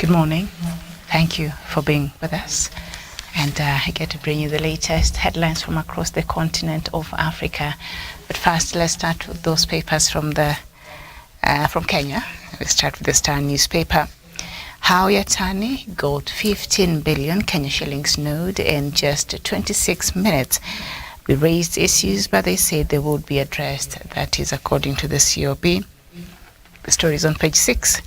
Good morning. Thank you for being with us. And I get to bring you the latest headlines from across the continent of Africa. But first, let's start with those papers from Kenya. Let's start with the Star newspaper. How Yatani got 15 billion Kenya shillings node in just 26 minutes. We raised issues, but they said they would be addressed. That is according to the COB. The story is on page 6.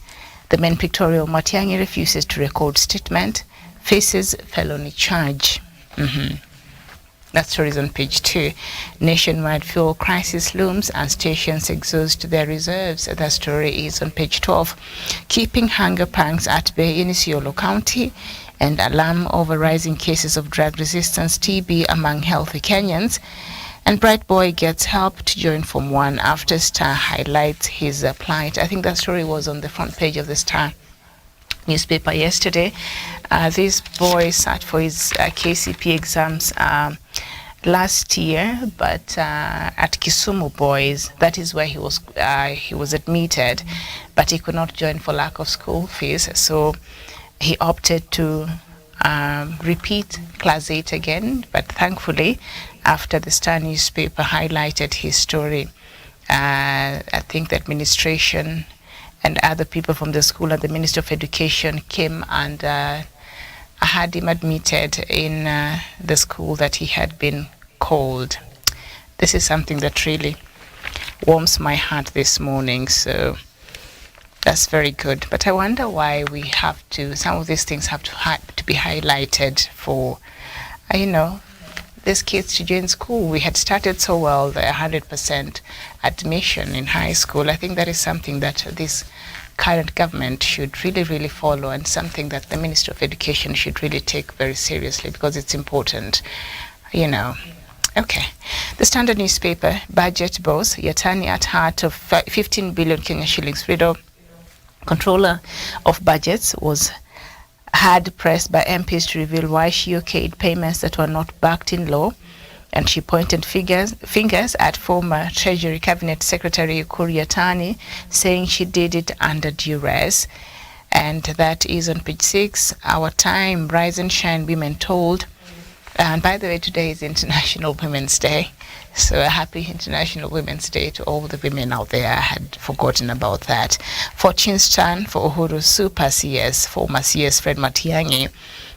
The main pictorial, Matiang'i refuses to record statement, faces felony charge. That story is on page 2. Nationwide fuel crisis looms and stations exhaust their reserves. That story is on page 12. Keeping hunger pangs at bay in Isiolo County, and alarm over rising cases of drug resistance TB among healthy Kenyans. And Bright Boy gets help to join Form 1 after Star highlights his plight. I think that story was on the front page of the Star newspaper yesterday. This boy sat for his KCP exams last year, but at Kisumu Boys, that is where he was admitted, but he could not join for lack of school fees. So he opted to repeat class 8 again, but thankfully, after the Star newspaper highlighted his story, I think the administration and other people from the school and the Minister of Education came and had him admitted in the school that he had been called. This is something that really warms my heart this morning, so that's very good. But I wonder why we have to, some of these things have to be highlighted for, these kids to join school. We had started so well, the 100% admission in high school. I think that is something that this current government should really, really follow, and something that the Minister of Education should really take very seriously, because it's important, Okay. The Standard newspaper, budget boss, Yatani at heart of 15 billion Kenya shillings. Freedom Controller of Budgets was hard pressed by MPs to reveal why she okayed payments that were not backed in law, and she pointed fingers at former Treasury Cabinet Secretary Ukur Yatani, saying she did it under duress. And that is on page 6. Our time, rise and shine, women told. And by the way, today is International Women's Day. So a happy International Women's Day to all the women out there. I had forgotten about that. Fortune's turn for Uhuru's super CS, former CS Fred Matiang'i,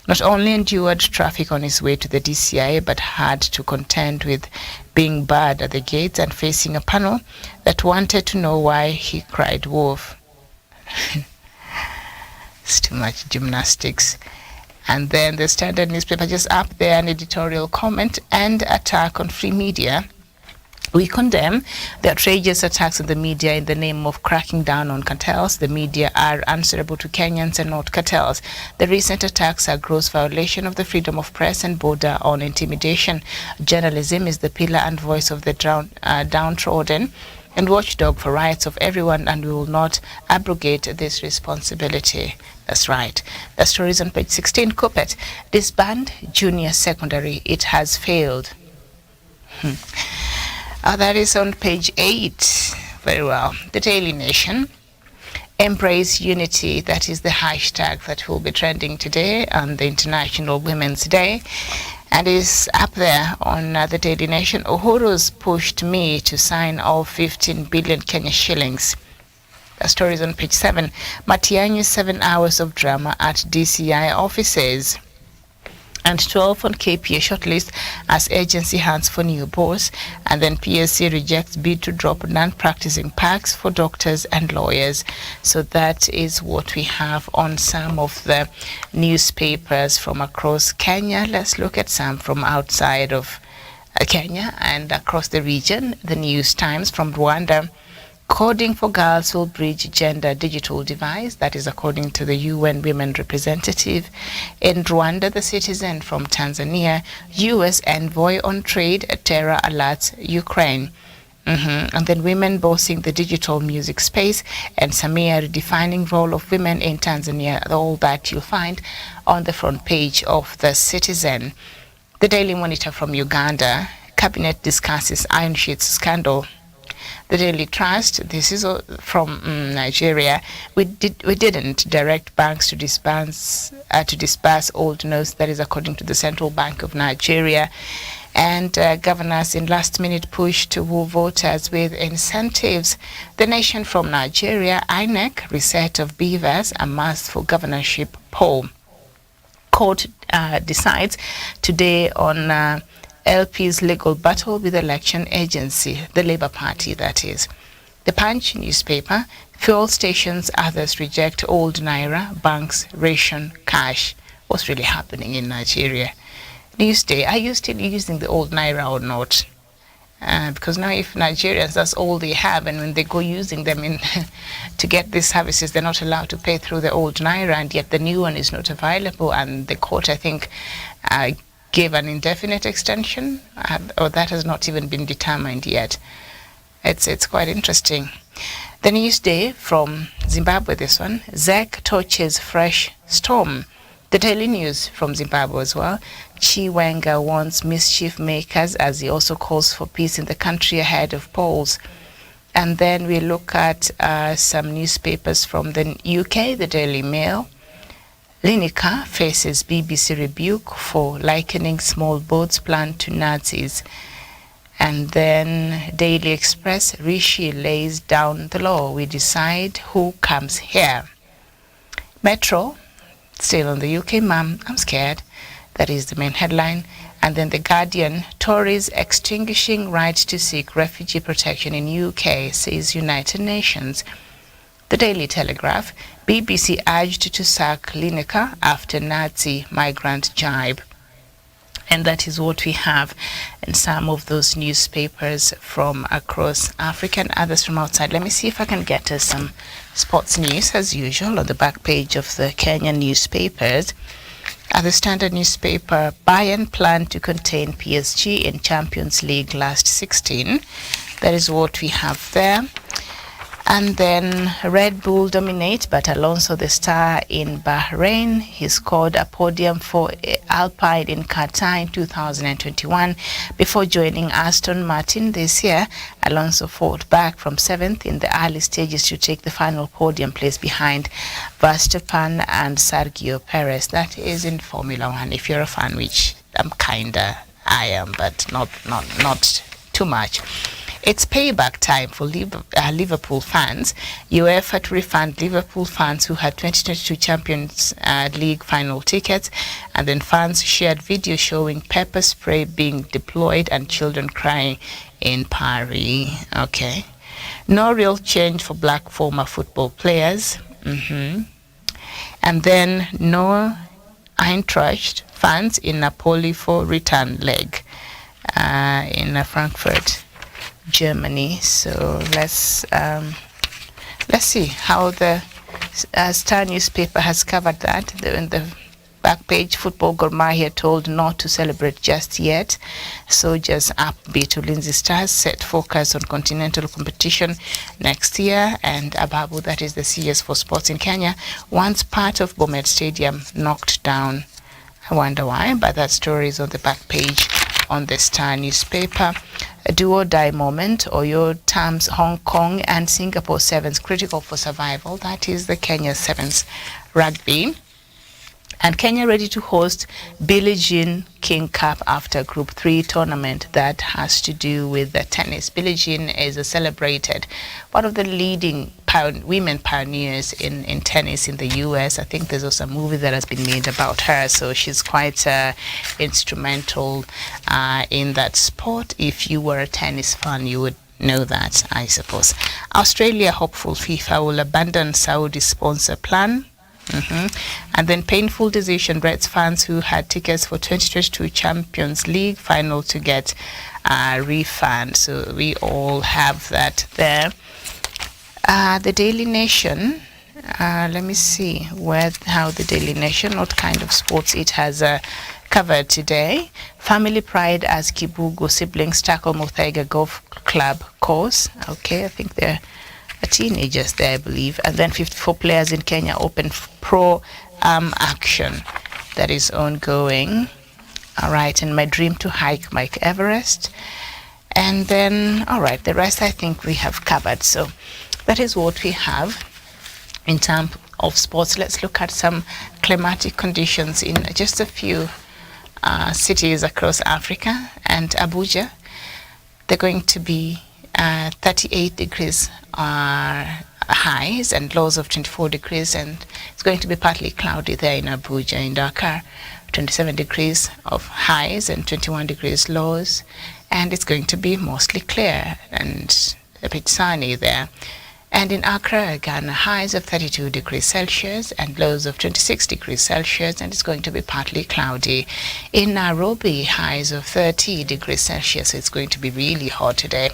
not only endured traffic on his way to the DCI, but had to contend with being barred at the gates and facing a panel that wanted to know why he cried wolf. It's too much gymnastics. And then the Standard newspaper just up there, an editorial comment and attack on free media. We condemn the outrageous attacks on the media in the name of cracking down on cartels. The media are answerable to Kenyans and not cartels. The recent attacks are gross violation of the freedom of press and border on intimidation. Journalism is the pillar and voice of the downtrodden and watchdog for rights of everyone, and we will not abrogate this responsibility. That's right. The story is on page 16. Coopet, disband junior secondary. It has failed. That is on page 8. Very well. The Daily Nation. Embrace unity. That is the hashtag that will be trending today on the International Women's Day. And is up there on the Daily Nation. Uhuru's pushed me to sign all 15 billion Kenya shillings. The story is on page 7. Matiang'i 7 hours of drama at DCI offices. And 12 on KPA shortlist as agency hunts for new boss. And then PSC rejects bid to drop non-practicing packs for doctors and lawyers. So that is what we have on some of the newspapers from across Kenya. Let's look at some from outside of Kenya and across the region. The News Times from Rwanda. Coding for girls will bridge gender digital divide. That is according to the UN Women Representative. In Rwanda, The Citizen from Tanzania. US envoy on trade, terror alerts Ukraine. And then women bossing the digital music space, and Samia redefining role of women in Tanzania. All that you'll find on the front page of The Citizen. The Daily Monitor from Uganda. Cabinet discusses Iron Sheets scandal. The Daily Trust, this is from Nigeria. We didn't direct banks to disburse old notes. That is according to the Central Bank of Nigeria. And governors in last-minute push to woo voters with incentives. The Nation from Nigeria, INEC, reset of beavers, a must for governorship poll. Court decides today on LP's legal battle with election agency, the Labour Party, that is. The Punch newspaper, fuel stations, others reject old naira, banks ration cash. What's really happening in Nigeria? Newsday, are you still using the old naira or not? Because now if Nigerians, that's all they have, and when they go using them in to get these services, they're not allowed to pay through the old naira, and yet the new one is not available, and the court, I think, gave an indefinite extension, or that has not even been determined yet. It's quite interesting. The Newsday from Zimbabwe, this one, ZEC torches fresh storm. The Daily News from Zimbabwe as well. Chiwenga warns mischief makers as he also calls for peace in the country ahead of polls. And then we look at some newspapers from the UK, the Daily Mail. Lineker faces BBC rebuke for likening small boats plan to Nazis. And then Daily Express, Rishi lays down the law. We decide who comes here. Metro, still on the UK, Mum, I'm scared. That is the main headline. And then The Guardian, Tories extinguishing right to seek refugee protection in UK, says United Nations. The Daily Telegraph, BBC urged to sack Lineker after Nazi migrant jibe. And that is what we have in some of those newspapers from across Africa and others from outside. Let me see if I can get us some sports news, as usual, on the back page of the Kenyan newspapers. The Standard newspaper, Bayern plan to contain PSG in Champions League last 16. That is what we have there. And then Red Bull dominate, but Alonso the star in Bahrain. He scored a podium for Alpine in Qatar in 2021 before joining Aston Martin this year. Alonso fought back from 7th in the early stages to take the final podium place behind Verstappen and Sergio Perez. That is in Formula One. If you're a fan, which I am, but not too much. It's payback time for Liverpool fans. UEFA to refund Liverpool fans who had 2022 Champions League final tickets, and then fans shared video showing pepper spray being deployed and children crying in Paris. Okay. No real change for black former football players. And then no Eintracht fans in Napoli for return leg in Frankfurt, Germany. So let's see how the Star newspaper has covered that. In the back page, Football Gor Mahia told not to celebrate just yet. Soldiers upbeat. Ulinzi Stars set focus on continental competition next year. And Ababu, that is the CS for sports in Kenya, once part of Bomet Stadium knocked down. I wonder why, but that story is on the back page on the Star newspaper. A do-or-die moment, Oyo terms Hong Kong and Singapore Sevens critical for survival. That is the Kenya Sevens rugby. And Kenya ready to host Billie Jean King Cup after Group 3 tournament. That has to do with the tennis. Billie Jean is a celebrated, one of the leading women pioneers in tennis in the US. I think there's also a movie that has been made about her. So she's quite instrumental in that sport. If you were a tennis fan, you would know that, I suppose. Australia hopeful FIFA will abandon Saudi sponsor plan. And then painful decision, Reds fans who had tickets for 2022 Champions League final to get a refund. So we all have that there. The Daily Nation, let me see how the Daily Nation, what kind of sports it has covered today. Family pride as Kibugu siblings tackle Muthaiga Golf Club course. Okay, I think they're teenagers there, I believe. And then 54 players in Kenya open pro action that is ongoing. All right, and my dream to hike Mike Everest. And then, all right, the rest I think we have covered. So that is what we have in terms of sports. Let's look at some climatic conditions in just a few cities across Africa. And Abuja, they're going to be 38 degrees highs and lows of 24 degrees, and it's going to be partly cloudy there in Abuja. In Dakar, 27 degrees of highs and 21 degrees lows, and it's going to be mostly clear and a bit sunny there. And in Accra, Ghana, highs of 32 degrees Celsius and lows of 26 degrees Celsius, and it's going to be partly cloudy. In Nairobi, highs of 30 degrees Celsius, so it's going to be really hot today,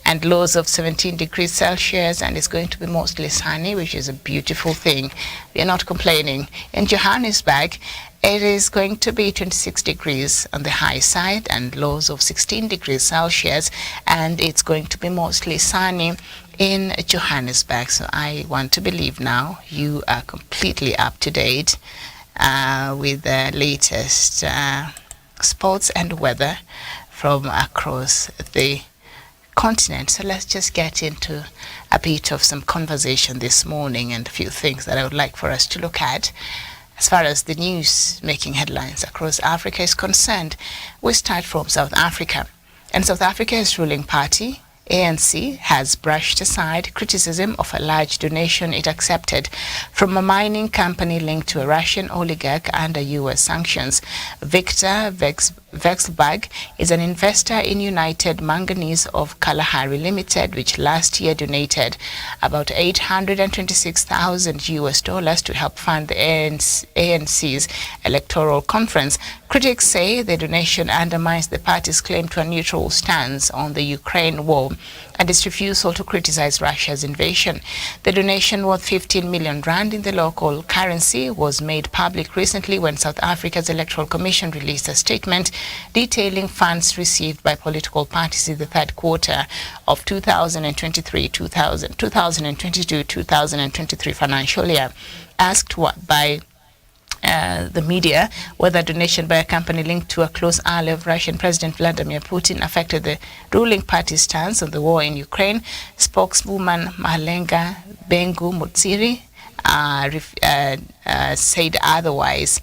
and lows of 17 degrees Celsius, and it's going to be mostly sunny, which is a beautiful thing. We are not complaining. In Johannesburg, it is going to be 26 degrees on the high side and lows of 16 degrees Celsius, and it's going to be mostly sunny in Johannesburg. So I want to believe now you are completely up to date with the latest sports and weather from across the continent. So let's just get into a bit of some conversation this morning and a few things that I would like for us to look at. As far as the news making headlines across Africa is concerned, we start from South Africa. And South Africa's ruling party, ANC, has brushed aside criticism of a large donation it accepted from a mining company linked to a Russian oligarch under U.S. sanctions. Victor Vexelberg is an investor in United Manganese of Kalahari Limited, which last year donated about $826,000 US to help fund the ANC's electoral conference. Critics say the donation undermines the party's claim to a neutral stance on the Ukraine war and its refusal to criticize Russia's invasion. The donation, worth 15 million rand in the local currency, was made public recently when South Africa's Electoral Commission released a statement detailing funds received by political parties in the third quarter of 2022-2023 financial year. Asked by the media whether donation by a company linked to a close ally of Russian President Vladimir Putin affected the ruling party's stance on the war in Ukraine, spokeswoman Malenga Bengu Mutsiri said otherwise.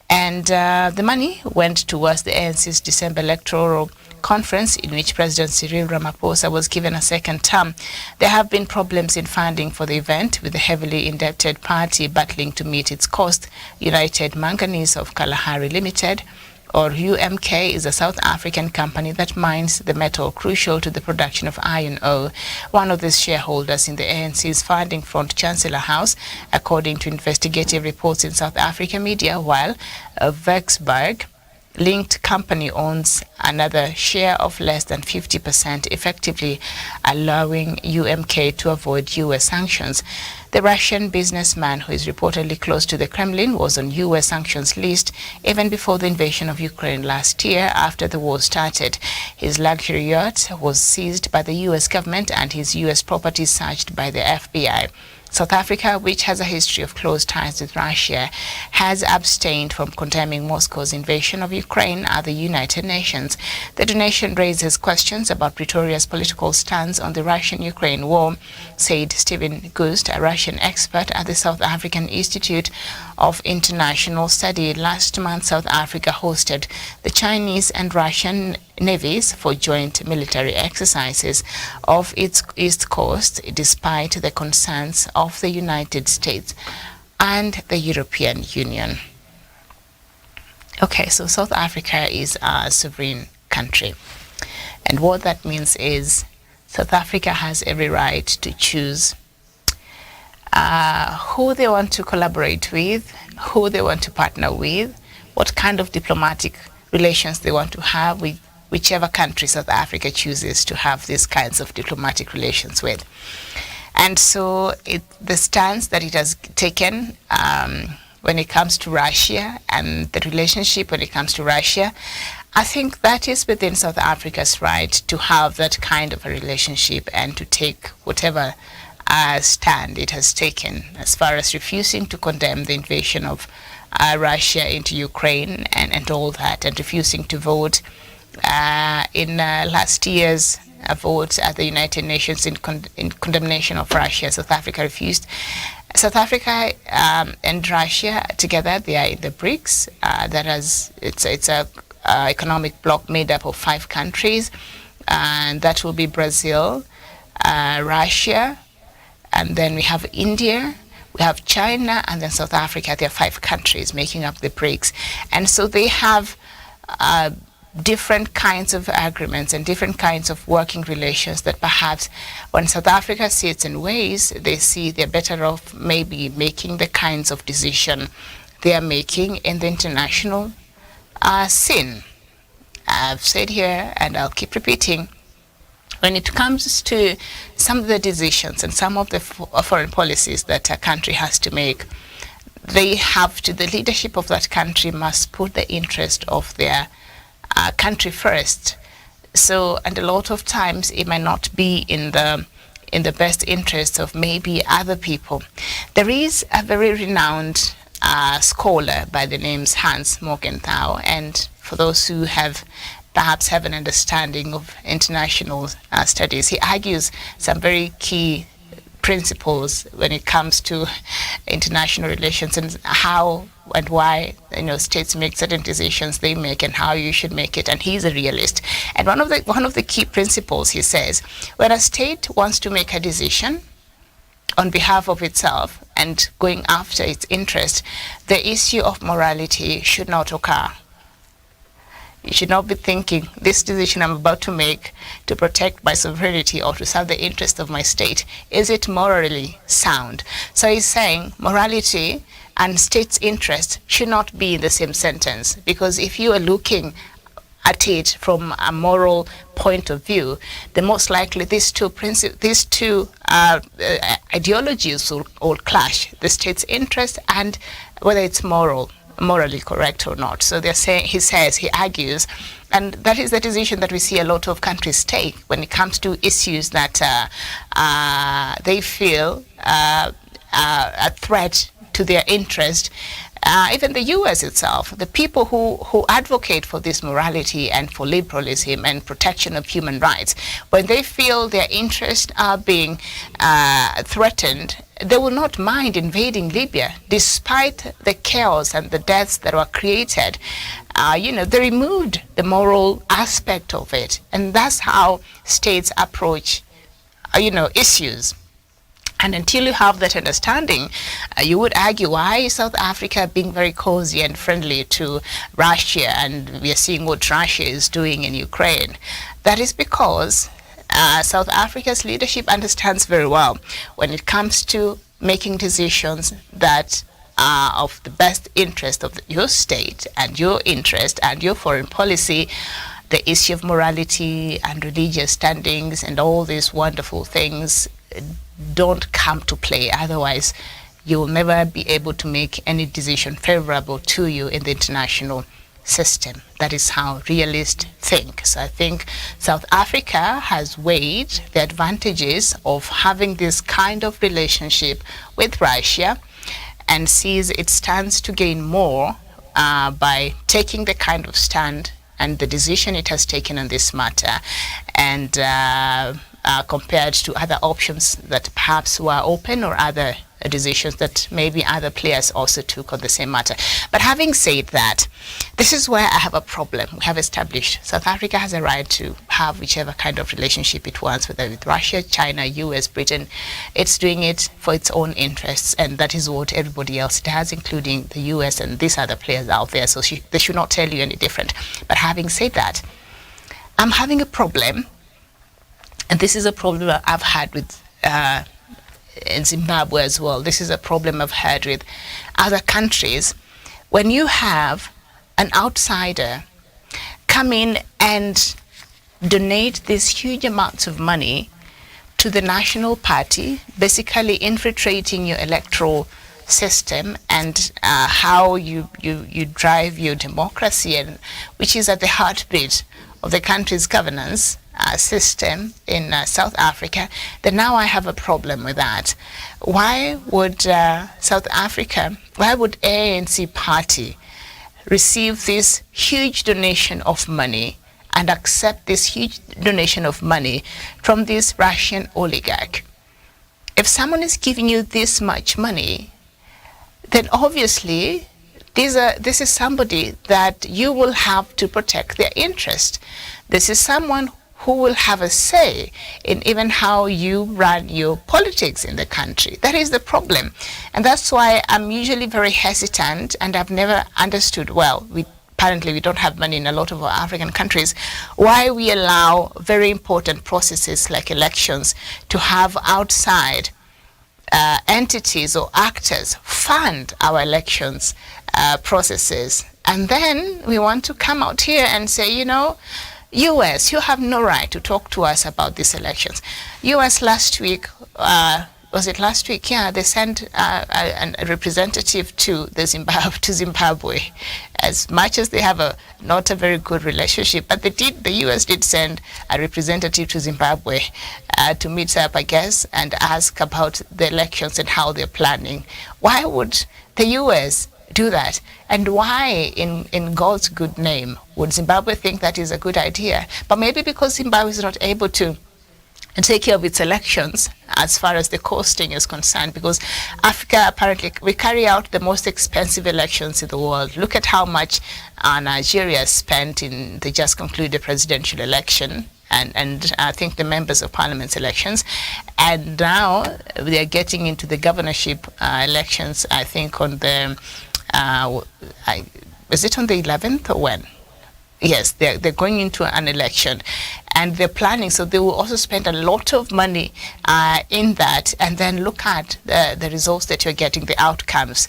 And the money went towards the ANC's December electoral conference, in which President Cyril Ramaphosa was given a second term. There have been problems in funding for the event, with the heavily indebted party battling to meet its cost. United Manganese of Kalahari Limited, or UMK, is a South African company that mines the metal crucial to the production of iron ore. One of the shareholders in the ANC's funding front, Chancellor House, according to investigative reports in South African media, while Vexberg linked company owns another share of less than 50%, effectively allowing UMK to avoid U.S. sanctions. The Russian businessman, who is reportedly close to the Kremlin, was on U.S. sanctions list even before the invasion of Ukraine last year after the war started. His luxury yacht was seized by the U.S. government and his U.S. property searched by the FBI. South Africa, which has a history of close ties with Russia, has abstained from condemning Moscow's invasion of Ukraine at the United Nations. The donation raises questions about Pretoria's political stance on the Russian-Ukraine war, said Stephen Gust, a Russian expert at the South African Institute of International Study. Last month, South Africa hosted the Chinese and Russian navies for joint military exercises off its east coast, despite the concerns of the United States and the European Union. Okay, so South Africa is a sovereign country, and what that means is South Africa has every right to choose who they want to collaborate with, who they want to partner with, what kind of diplomatic relations they want to have with whichever country South Africa chooses to have these kinds of diplomatic relations with. And so the stance that it has taken when it comes to Russia and the relationship when it comes to Russia, I think that is within South Africa's right to have that kind of a relationship and to take whatever stand it has taken as far as refusing to condemn the invasion of Russia into Ukraine and all that, and refusing to vote in last year's vote at the United Nations in condemnation of Russia, South Africa refused. South Africa and Russia together, they are in the BRICS. It's a economic bloc made up of 5 countries, and that will be Brazil, Russia, and then we have India, we have China, and then South Africa. There are 5 countries making up the BRICS, and so they have different kinds of agreements and different kinds of working relations that perhaps when South Africa sees in ways, they see they're better off maybe making the kinds of decision they are making in the international scene. I've said here, and I'll keep repeating, when it comes to some of the decisions and some of the foreign policies that a country has to make, the leadership of that country must put the interest of their country first. So, and a lot of times it might not be in the best interests of maybe other people. There is a very renowned scholar by the name Hans Morgenthau, and for those who perhaps have an understanding of international studies, he argues some very key principles when it comes to international relations and how and why states make certain decisions they make and how you should make it. And he's a realist. And one of the key principles, he says, when a state wants to make a decision on behalf of itself and going after its interest, the issue of morality should not occur. You should not be thinking, this decision I'm about to make to protect my sovereignty or to serve the interest of my state, is it morally sound? So he's saying morality and state's interest should not be in the same sentence, because if you are looking at it from a moral point of view, then most likely these two ideologies will clash, the state's interest and whether it's morally correct or not. So they're saying, he argues, and that is the decision that we see a lot of countries take when it comes to issues that they feel a threat to their interest. Even the US itself, the people who advocate for this morality and for liberalism and protection of human rights, when they feel their interests are being threatened, they will not mind invading Libya, despite the chaos and the deaths that were created. They removed the moral aspect of it, and that's how states approach, issues. And until you have that understanding, you would argue, why is South Africa being very cozy and friendly to Russia, and we are seeing what Russia is doing in Ukraine? That is because South Africa's leadership understands very well when it comes to making decisions that are of the best interest of your state and your interest and your foreign policy, the issue of morality and religious standings and all these wonderful things don't come to play. Otherwise, you will never be able to make any decision favorable to you in the international system. That is how realists think. So I think South Africa has weighed the advantages of having this kind of relationship with Russia and sees it stands to gain more by taking the kind of stand and the decision it has taken on this matter, and compared to other options that perhaps were open or other decisions that maybe other players also took on the same matter. But having said that, this is where I have a problem. We have established South Africa has a right to have whichever kind of relationship it wants, whether with Russia, China, US, Britain. It's doing it for its own interests, and that is what everybody else does, including the US and these other players out there. So they should not tell you any different. But having said that, I'm having a problem, and this is a problem I've had with in Zimbabwe as well. This is a problem I've had with other countries. When you have an outsider come in and donate these huge amounts of money to the national party, basically infiltrating your electoral system and how you drive your democracy, and which is at the heartbeat of the country's governance system in South Africa, then now I have a problem with that. Why would South Africa, why would ANC party receive this huge donation of money and accept this huge donation of money from this Russian oligarch. If someone is giving you this much money, then obviously this is somebody that you will have to protect their interest. This is someone who will have a say in even how you run your politics in the country. That is the problem. And that's why I'm usually very hesitant, and I've never understood, well, apparently we don't have money in a lot of our African countries, why we allow very important processes like elections to have outside entities or actors fund our elections processes. And then we want to come out here and say, you know, US, you have no right to talk to us about these elections. US last week, was it last week? Yeah, they sent a representative to Zimbabwe. As much as they have not a very good relationship, but the US did send a representative to Zimbabwe to meet up, I guess, and ask about the elections and how they're planning. Why would the US do that? And why, in God's good name, would Zimbabwe think that is a good idea? But maybe because Zimbabwe is not able to take care of its elections as far as the costing is concerned, because Africa, apparently, we carry out the most expensive elections in the world. Look at how much Nigeria spent in the just concluded presidential election, and I think the members of parliament's elections. And now they are getting into the governorship elections, I think on the, is it on the 11th or when? Yes, they're going into an election, and they're planning, so they will also spend a lot of money in that, and then look at the results that you're getting, the outcomes.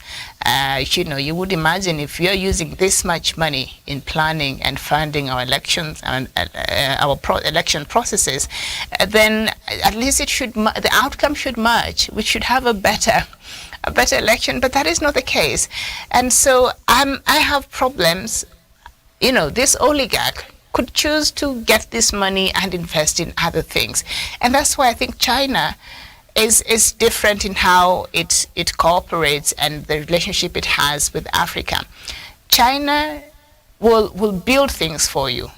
You know, you would imagine if you're using this much money in planning and funding our elections and our election processes, then at least it should the outcome should match. We should have a better election, but that is not the case. And so I have problems. You know, this oligarch could choose to get this money and invest in other things. And that's why I think China is different in how it cooperates and the relationship it has with Africa. China will build things for you.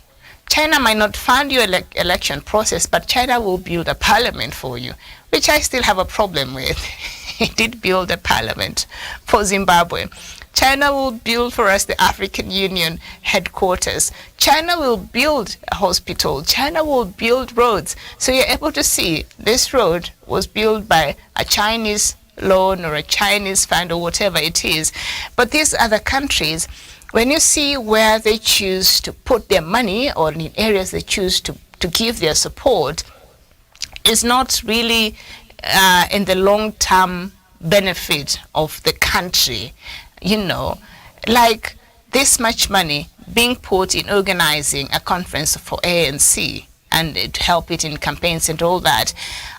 China might not fund your election process, but China will build a parliament for you, which I still have a problem with. It did build a parliament for Zimbabwe. China will build for us the African Union headquarters. China will build a hospital. China will build roads. So you're able to see this road was built by a Chinese loan or a Chinese fund or whatever it is. But these other countries, when you see where they choose to put their money or in areas they choose to give their support, is not really in the long-term benefit of the country. You know, like this much money being put in organizing a conference for ANC and to help it in campaigns and all that.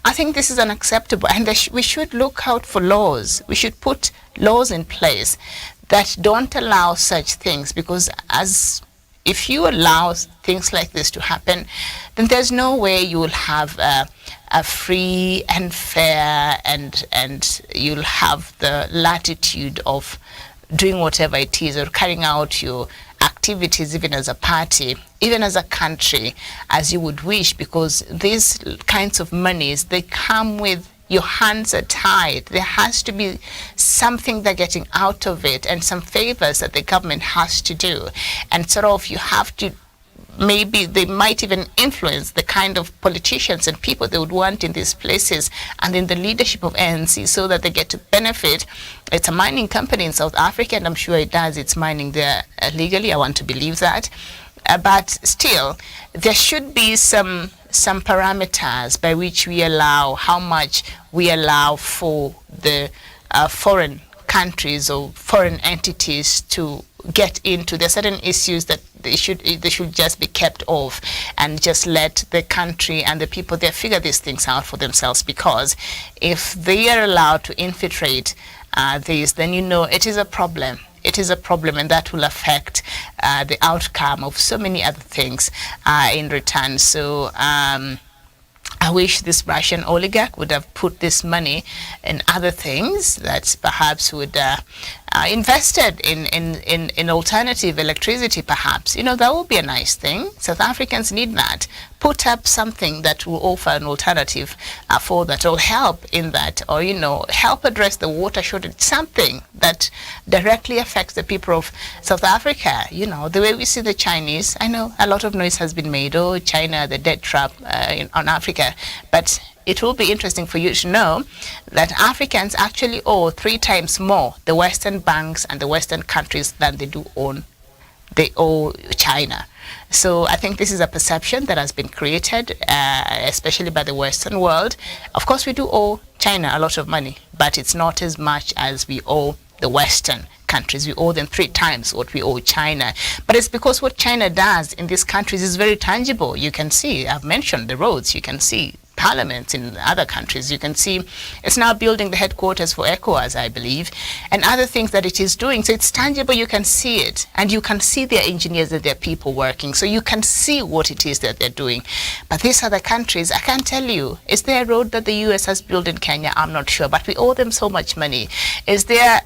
I think this is unacceptable, and we should look out for laws. We should put laws in place that don't allow such things, because if you allow things like this to happen, then there's no way you will have a free and fair and you'll have the latitude of doing whatever it is or carrying out your activities even as a party, even as a country, as you would wish, because these kinds of monies, they come with your hands are tied. There has to be something they're getting out of it and some favors that the government has to do. And sort of you have to, maybe they might even influence the kind of politicians and people they would want in these places and in the leadership of ANC so that they get to benefit. It's a mining company in South Africa, and I'm sure it does. It's mining there legally. I want to believe that. But still, there should be some parameters by which we allow, how much we allow for the foreign countries or foreign entities to get into. There are certain issues that they should just be kept off and just let the country and the people there figure these things out for themselves, because if they are allowed to infiltrate this, then you know it is a problem. It is a problem, and that will affect the outcome of so many other things in return. So I wish this Russian oligarch would have put this money in other things that perhaps would invested in alternative electricity, perhaps, that would be a nice thing. South Africans need that. Put up something that will offer an alternative for that, or help in that, or help address the water shortage, something that directly affects the people of South Africa. The way we see the Chinese, I know a lot of noise has been made, oh, China, the debt trap on Africa, but it will be interesting for you to know that Africans actually owe 3 times more the Western banks and the Western countries than they owe China. So I think this is a perception that has been created, especially by the Western world. Of course, we do owe China a lot of money, but it's not as much as we owe the Western countries. We owe them 3 times what we owe China. But it's because what China does in these countries is very tangible. You can see, I've mentioned the roads, you can see parliaments in other countries. You can see it's now building the headquarters for ECOWAS, I believe, and other things that it is doing. So it's tangible, you can see it, and you can see their engineers and their people working. So you can see what it is that they're doing. But these other countries, I can't tell you. Is there a road that the US has built in Kenya? I'm not sure, but we owe them so much money. Is there,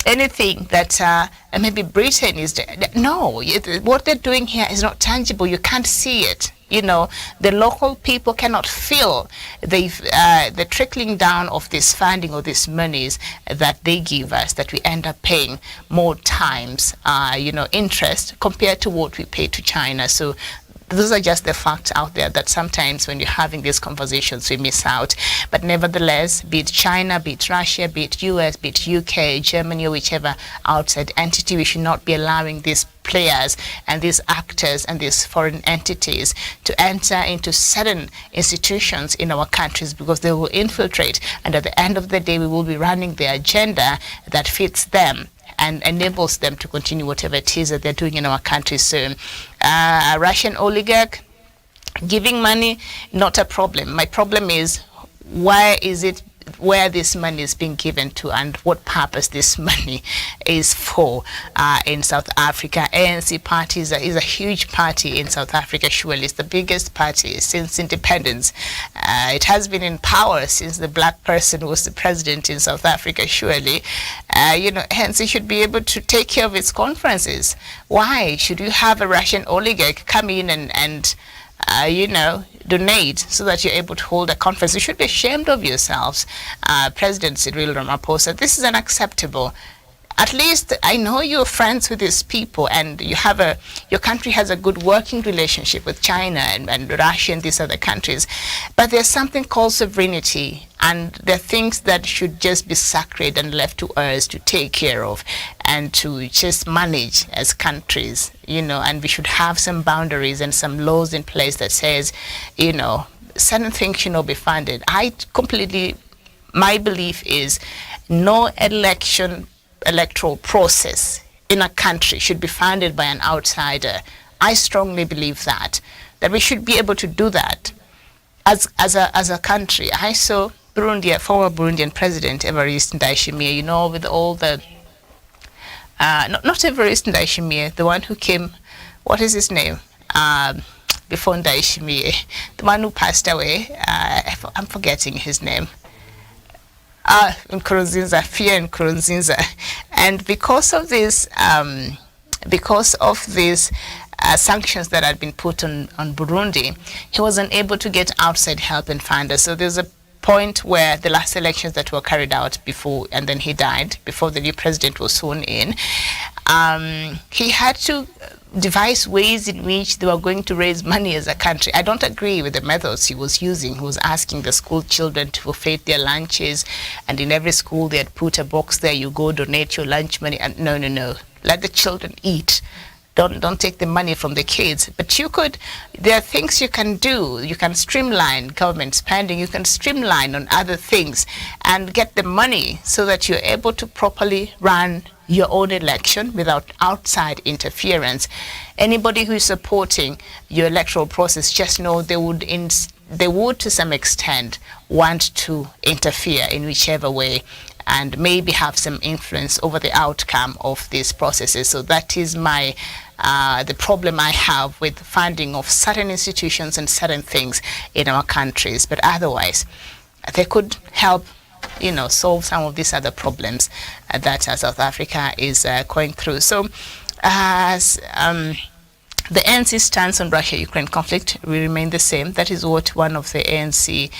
anything that maybe Britain is doing? No, what they're doing here is not tangible. You can't see it. The local people cannot feel the trickling down of this funding or these monies that they give us, that we end up paying more times, interest compared to what we pay to China. So those are just the facts out there that sometimes when you're having these conversations, we miss out. But nevertheless, be it China, be it Russia, be it US, be it UK, Germany, or whichever outside entity, we should not be allowing these players and these actors and these foreign entities to enter into certain institutions in our countries, because they will infiltrate, and at the end of the day we will be running the agenda that fits them and enables them to continue whatever it is that they're doing in our country. So a Russian oligarch giving money, not a problem. My problem is, where this money is being given to and what purpose this money is for in South Africa. ANC party is a huge party in South Africa. Surely it's the biggest party since independence. It has been in power since the black person was the president in South Africa. Surely, hence it should be able to take care of its conferences. Why should you have a Russian oligarch come in and donate so that you're able to hold a conference? You should be ashamed of yourselves, President Cyril Ramaphosa. This is unacceptable. At least I know you're friends with these people, and your country has a good working relationship with China and Russia and these other countries. But there's something called sovereignty, and there are things that should just be sacred and left to us to take care of and to just manage as countries, and we should have some boundaries and some laws in place that says, certain things should not be funded. My belief is no electoral process in a country should be funded by an outsider. I strongly believe that we should be able to do that as a country. I saw former Burundian President Evariste Ndayishimiye, with all the not Evariste Ndayishimiye, the one who came, what is his name? Before Ndayishimiye, the one who passed away. I'm forgetting his name. Nkurunziza, Pierre Nkurunziza. And because of this, sanctions that had been put on Burundi, he was unable to get outside help and funders. So there's a point where the last elections that were carried out before, and then he died before the new president was sworn in, he had to devise ways in which they were going to raise money as a country. I don't agree with the methods he was using. He was asking the school children to forfeit their lunches, and in every school they had put a box there, you go donate your lunch money. And no, let the children eat. Don't take the money from the kids. But there are things you can do. You can streamline government spending. You can streamline on other things and get the money so that you're able to properly run your own election without outside interference. Anybody who is supporting your electoral process, just know they would to some extent want to interfere in whichever way and maybe have some influence over the outcome of these processes. So that is the problem I have with funding of certain institutions and certain things in our countries. But otherwise, they could help solve some of these other problems that South Africa is going through. So as the ANC stance on Russia-Ukraine conflict will remain the same. That is what one of the ANC,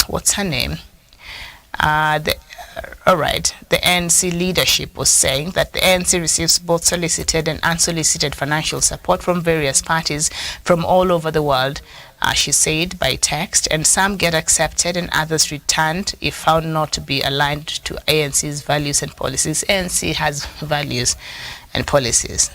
what's her name? The ANC leadership was saying that the ANC receives both solicited and unsolicited financial support from various parties from all over the world, she said, by text, and some get accepted and others returned if found not to be aligned to ANC's values and policies. ANC has values and policies.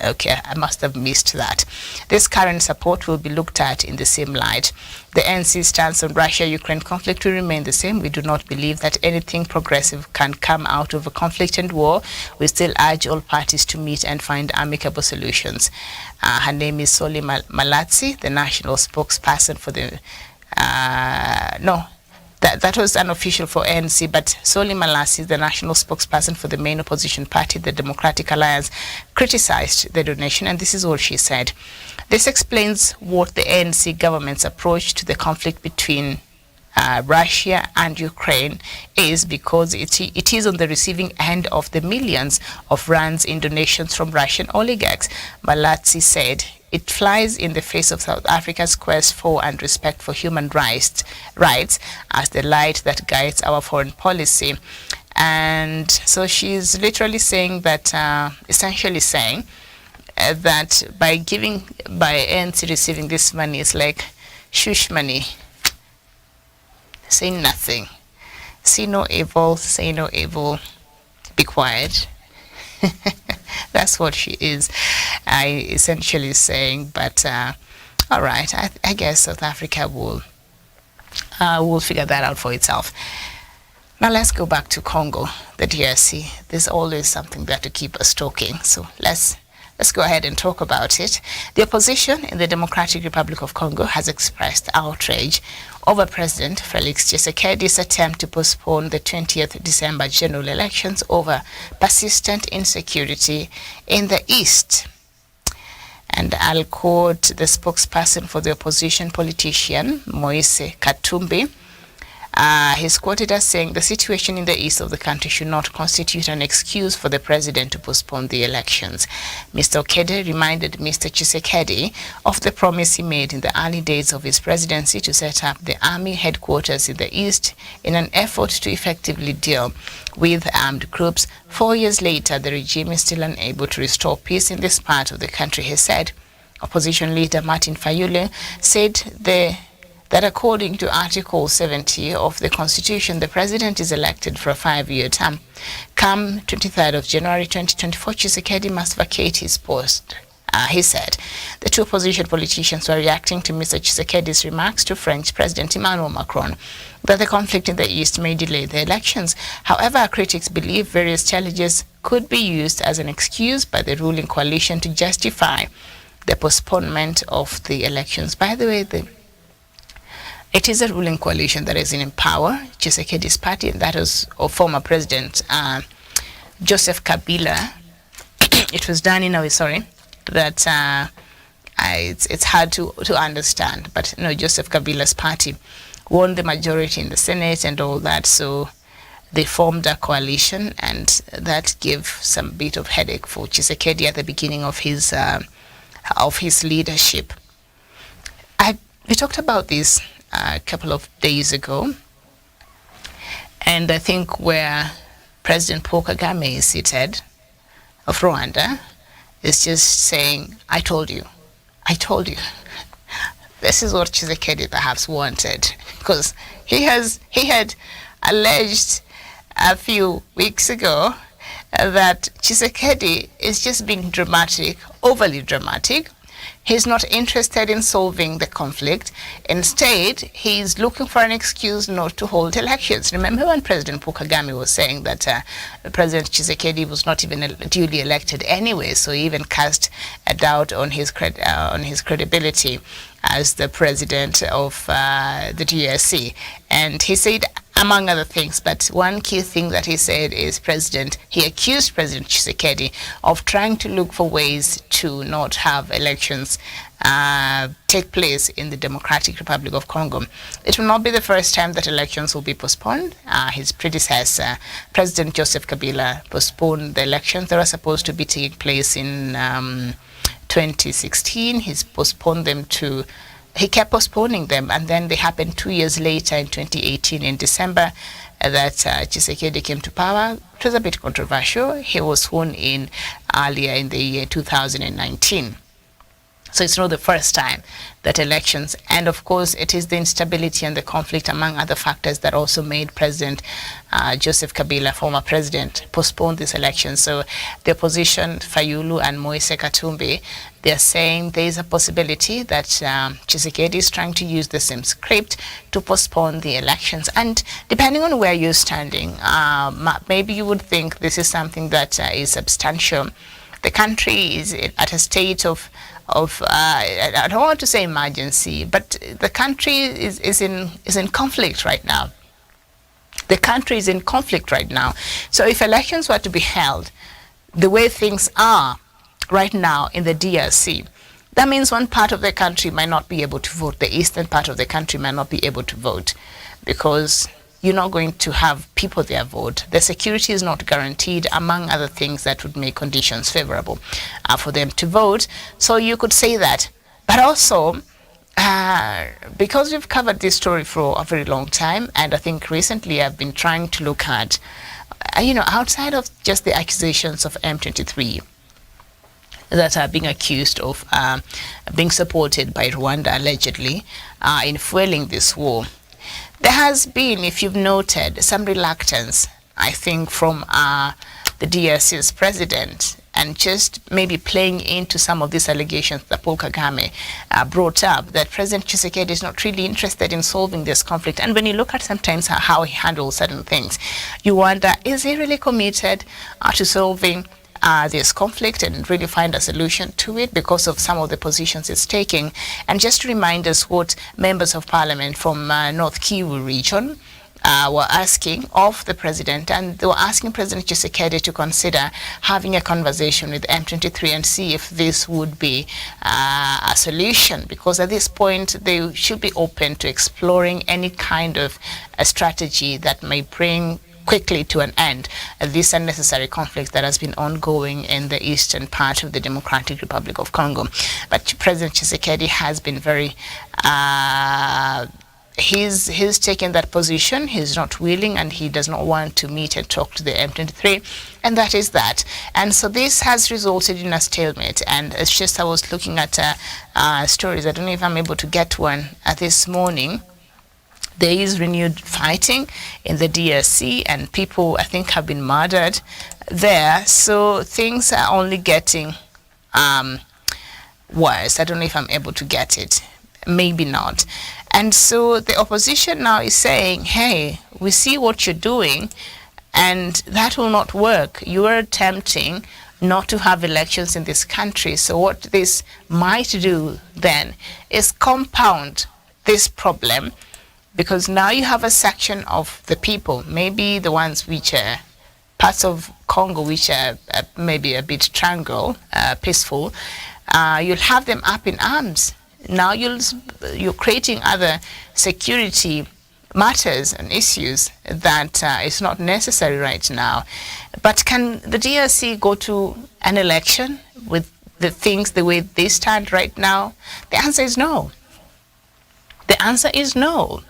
Okay, I must have missed that. This current support will be looked at in the same light. The ANC stance on Russia-Ukraine conflict will remain the same. We do not believe that anything progressive can come out of a conflict and war. We still urge all parties to meet and find amicable solutions. Her name is Soli Malatsi, the national spokesperson for the... That was unofficial for ANC, but Soli Malatsi, the national spokesperson for the main opposition party, the Democratic Alliance, criticized the donation, and this is what she said. This explains what the ANC government's approach to the conflict between Russia and Ukraine is, because it is on the receiving end of the millions of rands in donations from Russian oligarchs. Malatsi said it flies in the face of South Africa's quest for and respect for human rights as the light that guides our foreign policy. And so she's literally saying that, essentially saying that by ANC receiving this money, it's like shush money. Say nothing. See no evil, say no evil, be quiet. That's what she is essentially saying. But all right, I guess South Africa will figure that out for itself. Now let's go back to Congo, the DRC. There's always something there to keep us talking. So let's go ahead and talk about it. The opposition in the Democratic Republic of Congo has expressed outrage over President Felix Tshisekedi's attempt to postpone the 20th December general elections over persistent insecurity in the east. And I'll quote the spokesperson for the opposition politician, Moise Katumbi. He's quoted as saying the situation in the east of the country should not constitute an excuse for the president to postpone the elections. Mr. Okede reminded Mr. Tshisekedi of the promise he made in the early days of his presidency to set up the army headquarters in the east in an effort to effectively deal with armed groups. 4 years later, the regime is still unable to restore peace in this part of the country, he said. Opposition leader Martin Fayulu said that according to Article 70 of the Constitution, the President is elected for a 5-year term. Come 23rd of January 2024, Tshisekedi must vacate his post, he said. The two opposition politicians were reacting to Mr. Tshisekedi's remarks to French President Emmanuel Macron that the conflict in the East may delay the elections. However, critics believe various challenges could be used as an excuse by the ruling coalition to justify the postponement of the elections. By the way, it is a ruling coalition that is in power, Tshisekedi's party, and that is of former President Joseph Kabila. It was done in a way, that it's hard to understand. But Joseph Kabila's party won the majority in the Senate and all that, so they formed a coalition, and that gave some bit of headache for Tshisekedi at the beginning of his leadership. We talked about this a couple of days ago, and I think where President Paul Kagame is seated of Rwanda is just saying, I told you. This is what Tshisekedi perhaps wanted, because he had alleged a few weeks ago that Tshisekedi is just being dramatic, overly dramatic. He's not interested in solving the conflict. Instead, he's looking for an excuse not to hold elections. Remember when President Paul Kagame was saying that President Tshisekedi was not even duly elected anyway, so he even cast a doubt on his credibility as the president of the DRC. And he said, among other things. But one key thing that he said is he accused President Tshisekedi of trying to look for ways to not have elections take place in the Democratic Republic of Congo. It will not be the first time that elections will be postponed. His predecessor, President Joseph Kabila, postponed the elections that were supposed to be taking place in 2016. He kept postponing them, and then they happened 2 years later in 2018 in December that Tshisekedi came to power. It was a bit controversial. He was sworn in earlier in the year 2019. So it's not the first time that elections, and of course it is the instability and the conflict among other factors that also made President Joseph Kabila, former president, postpone this election. So the opposition, Fayulu and Moise Katumbi, they are saying there is a possibility that Tshisekedi is trying to use the same script to postpone the elections. And depending on where you're standing, maybe you would think this is something that is substantial. The country is at a state of I don't want to say emergency, but the country is in conflict right now. The country is in conflict right now. So if elections were to be held the way things are right now in the DRC, that means one part of the country might not be able to vote. The eastern part of the country might not be able to vote because you're not going to have people there vote. The security is not guaranteed, among other things that would make conditions favorable for them to vote. So you could say that. But also, because we've covered this story for a very long time, and I think recently I've been trying to look at, outside of just the accusations of M23 that are being accused of being supported by Rwanda allegedly in fueling this war, there has been, if you've noted, some reluctance, I think, from the DRC's president, and just maybe playing into some of these allegations that Paul Kagame brought up, that President Tshisekedi is not really interested in solving this conflict. And when you look at sometimes how he handles certain things, you wonder, is he really committed to solving this conflict and really find a solution to it because of some of the positions it's taking? And just to remind us what members of parliament from North Kivu region were asking of the president, and they were asking President Tshisekedi to consider having a conversation with M23 and see if this would be a solution, because at this point they should be open to exploring any kind of a strategy that may bring quickly to an end this unnecessary conflict that has been ongoing in the eastern part of the Democratic Republic of Congo. But President Tshisekedi has been very he's taken that position. He's not willing, and he does not want to meet and talk to the M23, and that is that. And so this has resulted in a stalemate. And it's just, I was looking at stories. I don't know if I'm able to get one this morning. There is renewed fighting in the DRC, and people, I think, have been murdered there. So things are only getting worse. I don't know if I'm able to get it. Maybe not. And so the opposition now is saying, hey, we see what you're doing, and that will not work. You are attempting not to have elections in this country. So what this might do then is compound this problem, because now you have a section of the people, maybe the ones which are parts of Congo which are maybe a bit tranquil, peaceful. You'll have them up in arms. Now you're creating other security matters and issues that is not necessary right now. But can the DRC go to an election with the things the way they stand right now? The answer is no. The answer is no.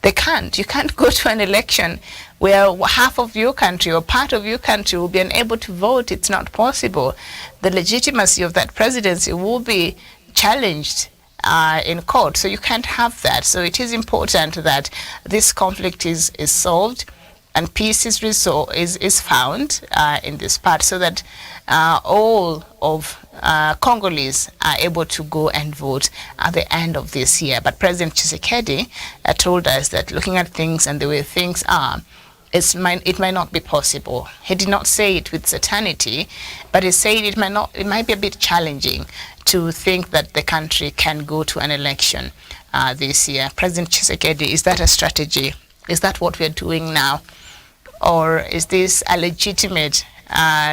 They can't. You can't go to an election where half of your country or part of your country will be unable to vote. It's not possible. The legitimacy of that presidency will be challenged in court. So you can't have that. So it is important that this conflict is solved and peace is found in this part, so that all of Congolese are able to go and vote at the end of this year. But President Tshisekedi told us that looking at things and the way things are, it might not be possible. He did not say it with certainty, but he said it might be a bit challenging to think that the country can go to an election this year. President Tshisekedi, is that a strategy Is that what we're doing now? Or is this a legitimate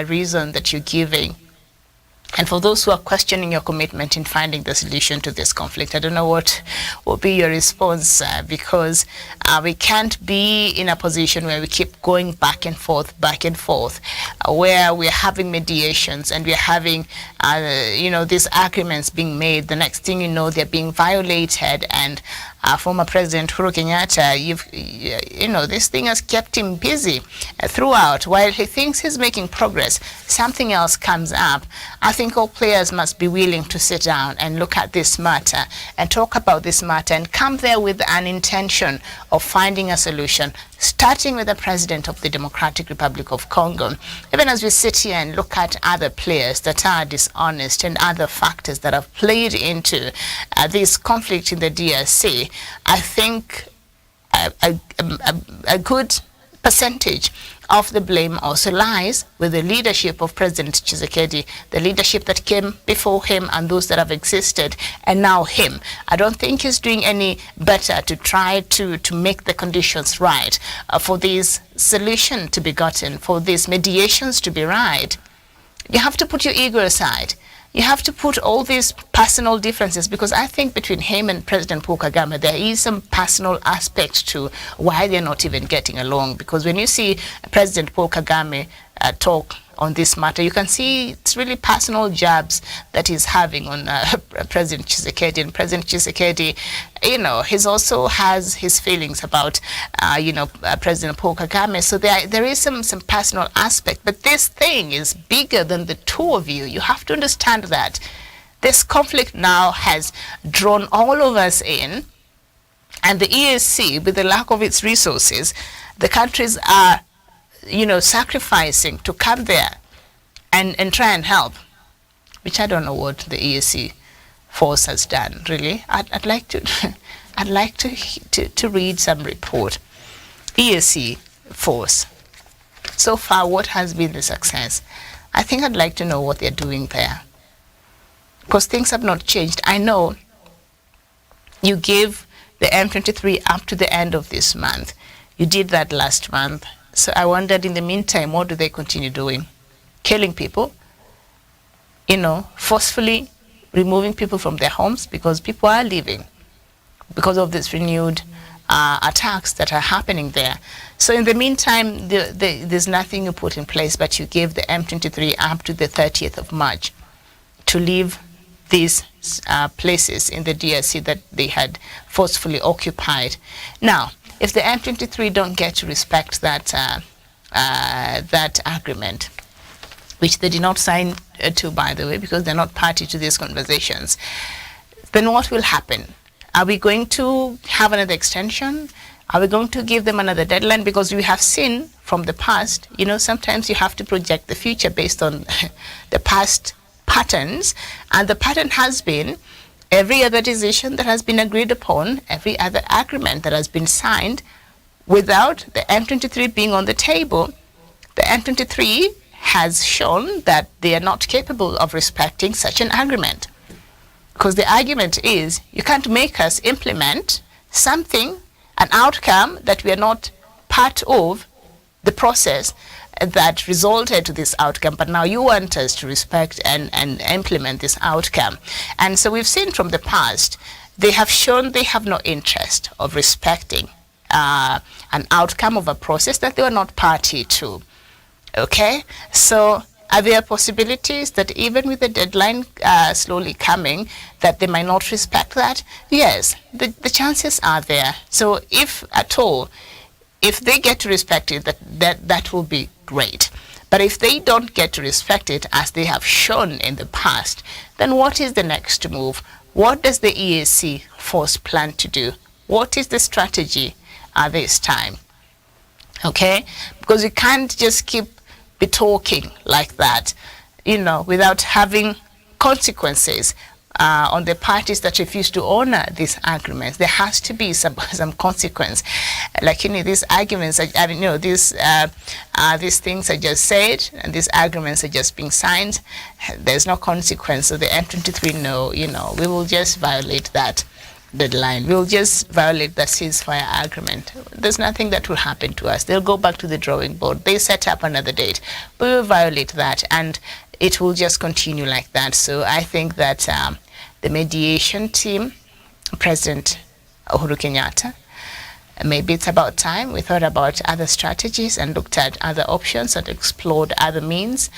reason that you're giving? And for those who are questioning your commitment in finding the solution to this conflict, I don't know what will be your response, because we can't be in a position where we keep going back and forth, where we're having mediations and we're having, these agreements being made. The next thing you know, they're being violated. And former President Uhuru Kenyatta, this thing has kept him busy throughout. While he thinks he's making progress, something else comes up. I think all players must be willing to sit down and look at this matter and talk about this matter and come there with an intention of finding a solution, starting with the President of the Democratic Republic of Congo. Even as we sit here and look at other players that are dishonest and other factors that have played into this conflict in the DRC, I think a good percentage of the blame also lies with the leadership of President Tshisekedi, the leadership that came before him and those that have existed, and now him. I don't think he's doing any better to try to make the conditions right for this solution to be gotten, for these mediations to be right. You have to put your ego aside. You have to put all these personal differences, because I think between him and President Paul Kagame, there is some personal aspect to why they're not even getting along. Because when you see President Paul Kagame talk on this matter, you can see it's really personal jabs that he's having on President Tshisekedi. And President Tshisekedi, he also has his feelings about, President Paul Kagame. So there is some personal aspect. But this thing is bigger than the two of you. You have to understand that. This conflict now has drawn all of us in. And the EAC, with the lack of its resources, the countries are sacrificing to come there and try and help, which I don't know what the EAC force has done. Really, I'd like to read some report. EAC force. So far, what has been the success? I think I'd like to know what they're doing there, because things have not changed. I know you gave the M23 up to the end of this month. You did that last month. So I wondered, in the meantime, what do they continue doing? Killing people, forcefully removing people from their homes, because people are leaving because of this renewed attacks that are happening there. So in the meantime, there's nothing you put in place, but you gave the M23 up to the 30th of March to leave these places in the DRC that they had forcefully occupied. Now, if the M23 don't get to respect that agreement, which they did not sign to, by the way, because they're not party to these conversations, then what will happen? Are we going to have another extension? Are we going to give them another deadline? Because we have seen from the past, sometimes you have to project the future based on the past patterns, and the pattern has been every other decision that has been agreed upon, every other agreement that has been signed, without the M23 being on the table, the M23 has shown that they are not capable of respecting such an agreement. Because the argument is, you can't make us implement something, an outcome that we are not part of the process that resulted to this outcome, but now you want us to respect and implement this outcome. And so we've seen from the past, they have shown they have no interest of respecting an outcome of a process that they were not party to. Okay, so are there possibilities that even with the deadline slowly coming, that they might not respect that? Yes, the chances are there. So if at all, if they get to respect it, that will be great. But if they don't get to respect it, as they have shown in the past, then what is the next move? What does the EAC force plan to do? What is the strategy this time? Okay, because you can't just be talking like that, without having consequences on the parties that refuse to honor these agreements. There has to be some consequence. Like, these arguments, these things are just said, and these agreements are just being signed. There's no consequence. So the M23 know, we will just violate that. deadline. We'll just violate the ceasefire agreement. There's nothing that will happen to us. They'll go back to the drawing board. They set up another date. We will violate that, and it will just continue like that. So I think that the mediation team, President Uhuru Kenyatta, maybe it's about time we thought about other strategies and looked at other options and explored other means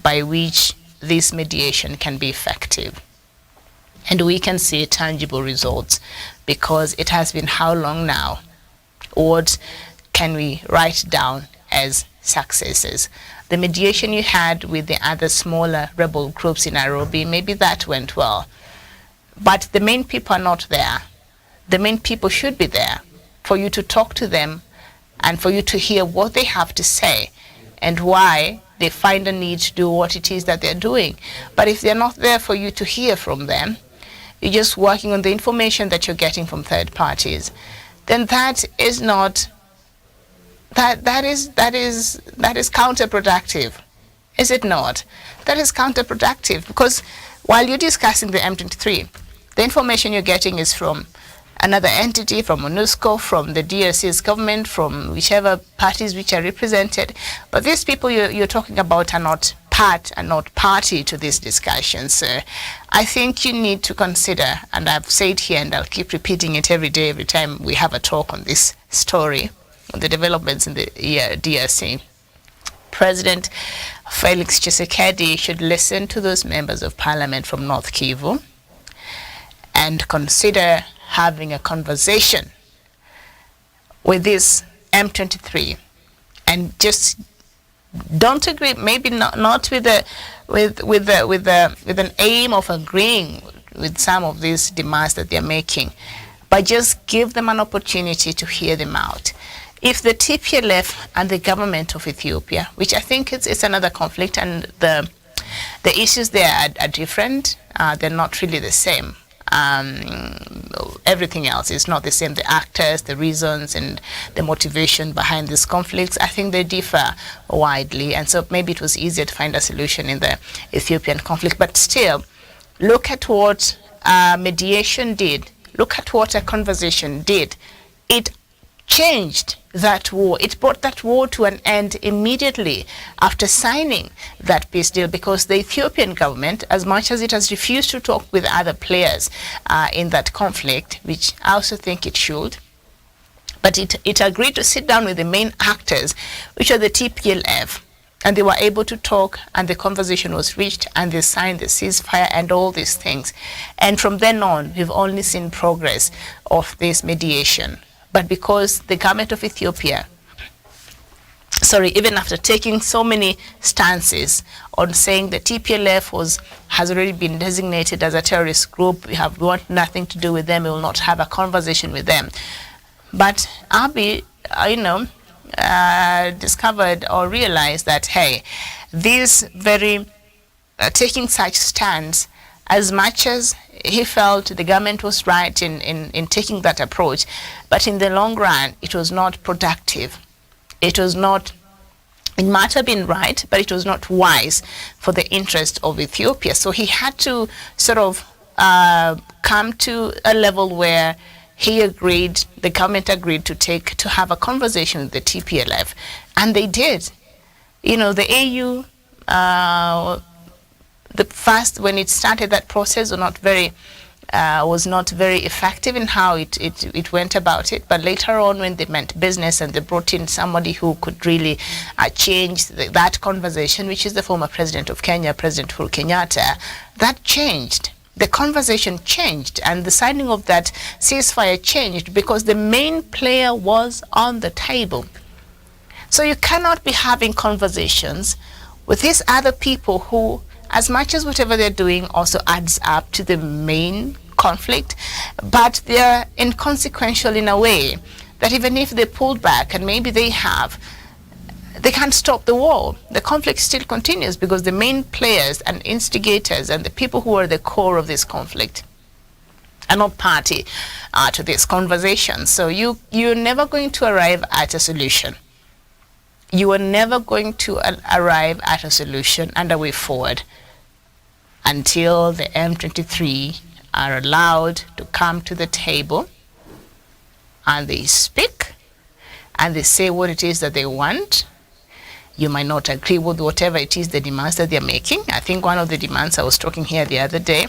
by which this mediation can be effective. And we can see tangible results, because it has been how long now? What can we write down as successes? The mediation you had with the other smaller rebel groups in Nairobi, maybe that went well. But the main people are not there. The main people should be there for you to talk to them and for you to hear what they have to say and why they find a need to do what it is that they're doing. But if they're not there for you to hear from them, you're just working on the information that you're getting from third parties, then that is not, that is counterproductive. Is it not? That is counterproductive, because while you're discussing the M23, the information you're getting is from another entity, from MONUSCO, from the DRC's government, from whichever parties which are represented. But these people you're talking about are not part and not party to this discussion. So I think you need to consider, and I've said here and I'll keep repeating it every day, every time we have a talk on this story, on the developments in the DRC. President Felix Tshisekedi should listen to those members of parliament from North Kivu and consider having a conversation with this M23, and just don't agree, maybe not with an aim of agreeing with some of these demands that they're making, but just give them an opportunity to hear them out. If the TPLF and the government of Ethiopia, which I think it's another conflict, and the issues there are different, they're not really the same. Everything else is not the same. The actors, the reasons, and the motivation behind these conflicts, I think they differ widely. And so maybe it was easier to find a solution in the Ethiopian conflict. But still, look at what mediation did. Look at what a conversation did. It changed that war. It brought that war to an end immediately after signing that peace deal, because the Ethiopian government, as much as it has refused to talk with other players in that conflict, which I also think it should, but it agreed to sit down with the main actors, which are the TPLF, and they were able to talk, and the conversation was reached, and they signed the ceasefire and all these things. And from then on, we've only seen progress of this mediation. But because the government of Ethiopia, even after taking so many stances on saying the TPLF has already been designated as a terrorist group, we want nothing to do with them, we will not have a conversation with them. But Abiy, discovered or realized that, hey, this very taking such stance, as much as he felt the government was right in taking that approach, but in the long run, it was not productive. It might have been right, but it was not wise for the interest of Ethiopia. So he had to sort of come to a level where the government agreed to have a conversation with the TPLF, and they did. The AU, when it started, that process was not very effective in how it went about it. But later on, when they meant business and they brought in somebody who could really change that conversation, which is the former president of Kenya, President Uhuru Kenyatta, that changed. The conversation changed, and the signing of that ceasefire changed because the main player was on the table. So you cannot be having conversations with these other people who, as much as whatever they're doing also adds up to the main conflict, but they're inconsequential in a way that even if they pulled back, and maybe they can't stop the war. The conflict still continues because the main players and instigators and the people who are the core of this conflict are not party to this conversation. So you're never going to arrive at a solution. You are never going to arrive at a solution and a way forward until the M23 are allowed to come to the table and they speak and they say what it is that they want. You might not agree with whatever it is, the demands that they're making. I think one of the demands, I was talking here the other day,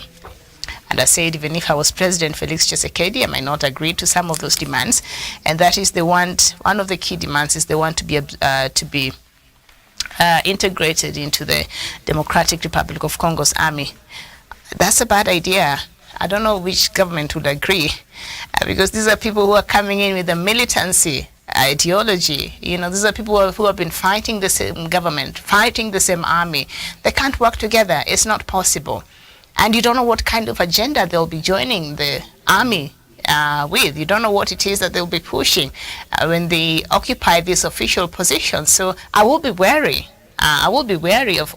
and I said even if I was President Felix Tshisekedi, I might not agree to some of those demands. And that is one of the key demands is they want to be integrated into the Democratic Republic of Congo's army. That's a bad idea. I don't know which government would agree, because these are people who are coming in with a militancy ideology. These are people who have been fighting the same government, fighting the same army. They can't work together. It's not possible. And you don't know what kind of agenda they'll be joining the army with. You don't know what it is that they'll be pushing when they occupy this official position. So I will be wary. I will be wary of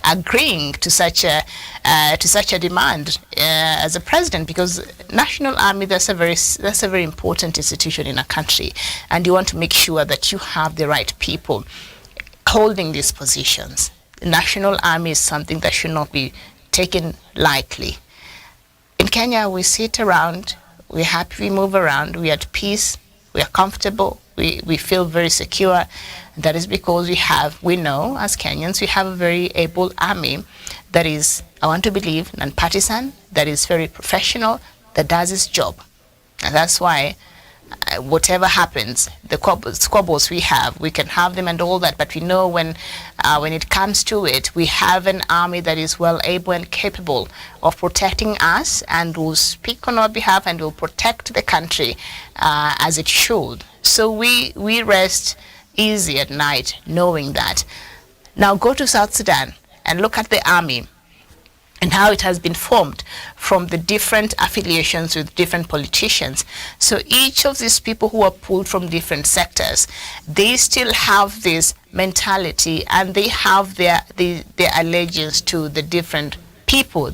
agreeing to such a demand as a president, because national army, that's a very important institution in a country, and you want to make sure that you have the right people holding these positions. The national army is something that should not be taken lightly. In Kenya, we sit around, we're happy, we move around, we're at peace, we are comfortable, we feel very secure. That is because we know as Kenyans, we have a very able army that is, I want to believe, non-partisan, that is very professional, that does its job. And that's why whatever happens, the squabbles we have, we can have them and all that, but we know when it comes to it, we have an army that is well able and capable of protecting us and will speak on our behalf and will protect the country as it should. So we rest easy at night knowing that. Now go to South Sudan and look at the army and how it has been formed from the different affiliations with different politicians. So each of these people who are pulled from different sectors, they still have this mentality and they have their allegiance to the different people